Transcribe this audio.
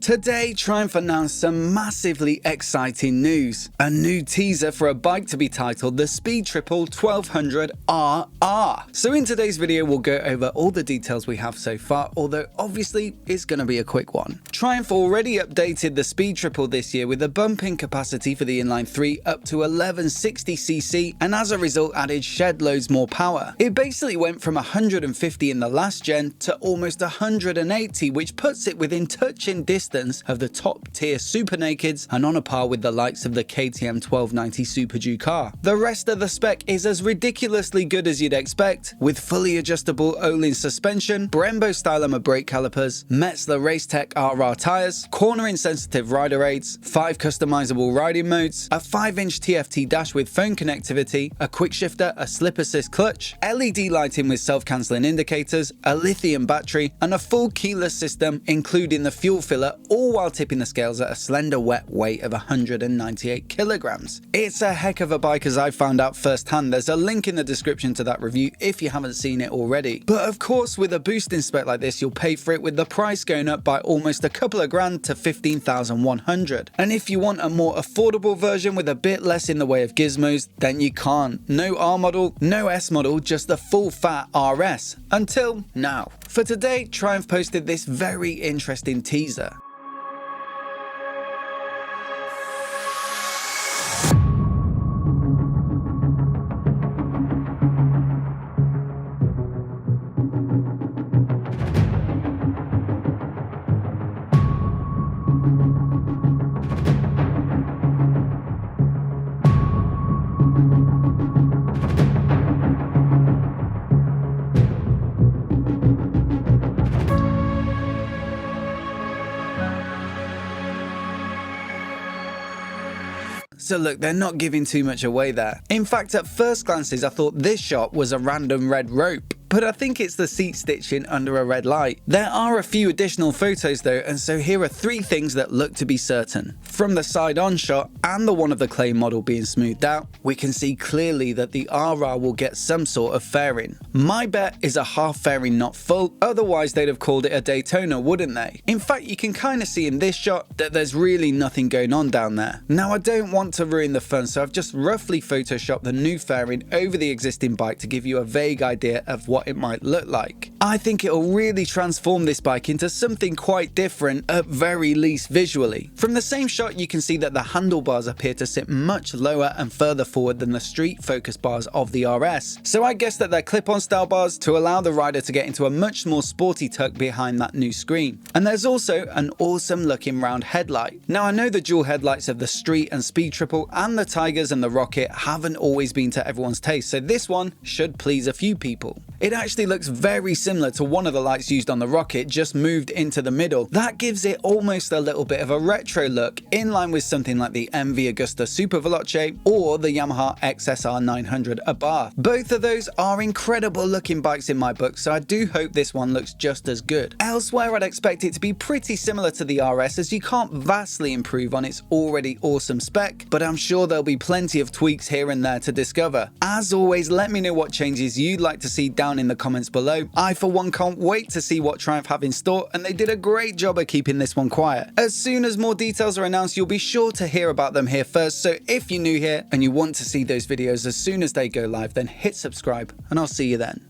Today, Triumph announced some massively exciting news. A new teaser for a bike to be titled the Speed Triple 1200 RR. So in today's video, we'll go over all the details we have so far, although obviously it's going to be a quick one. Triumph already updated the Speed Triple this year with a bump in capacity for the inline 3 up to 1160cc, and as a result added shed loads more power. It basically went from 150 in the last gen to almost 180, which puts it within touching distance of the top tier Super Nakeds and on a par with the likes of the KTM 1290 Super Duke car. The rest of the spec is as ridiculously good as you'd expect, with fully adjustable Olin suspension, Brembo stylomer brake calipers, Metzler Racetech RR tyres, cornering sensitive rider aids, 5 customizable riding modes, a 5-inch TFT dash with phone connectivity, a quick shifter, a slip assist clutch, LED lighting with self-cancelling indicators, a lithium battery, and a full keyless system including the fuel filler, all while tipping the scales at a slender wet weight of 198 kilograms. It's a heck of a bike, as I found out firsthand. There's a link in the description to that review if you haven't seen it already. But of course, with a boosting spec like this, you'll pay for it, with the price going up by almost a couple of grand to 15,100. And if you want a more affordable version with a bit less in the way of gizmos, then you can't. No R model, no S model, just the full fat RS. Until now. For today, Triumph posted this very interesting teaser. So look, they're not giving too much away there. In fact, at first glances, I thought this shot was a random red rope. But I think it's the seat stitching under a red light. There are a few additional photos though, and so here are 3 things that look to be certain. From the side-on shot and the one of the clay model being smoothed out, we can see clearly that the RR will get some sort of fairing. My bet is a half fairing, not full, otherwise they'd have called it a Daytona, wouldn't they? In fact, you can kind of see in this shot that there's really nothing going on down there. Now, I don't want to ruin the fun, so I've just roughly photoshopped the new fairing over the existing bike to give you a vague idea of what it might look like. I think it'll really transform this bike into something quite different, at very least visually. From the same shot, you can see that the handlebars appear to sit much lower and further forward than the street focus bars of the RS. So I guess that they're clip-on style bars to allow the rider to get into a much more sporty tuck behind that new screen. And there's also an awesome looking round headlight. Now, I know the dual headlights of the Street and Speed Triple and the Tigers and the Rocket haven't always been to everyone's taste, so this one should please a few people. It actually looks very similar to one of the lights used on the Rocket, just moved into the middle. That gives it almost a little bit of a retro look, in line with something like the MV Agusta Super Veloce or the Yamaha XSR 900 Abarth. Both of those are incredible looking bikes in my book, so I do hope this one looks just as good. Elsewhere, I'd expect it to be pretty similar to the RS, as you can't vastly improve on its already awesome spec, but I'm sure there'll be plenty of tweaks here and there to discover. As always, let me know what changes you'd like to see down in the comments below. I for one can't wait to see what Triumph have in store, and they did a great job of keeping this one quiet. As soon as more details are announced, you'll be sure to hear about them here first, so if you're new here and you want to see those videos as soon as they go live, then hit subscribe and I'll see you then.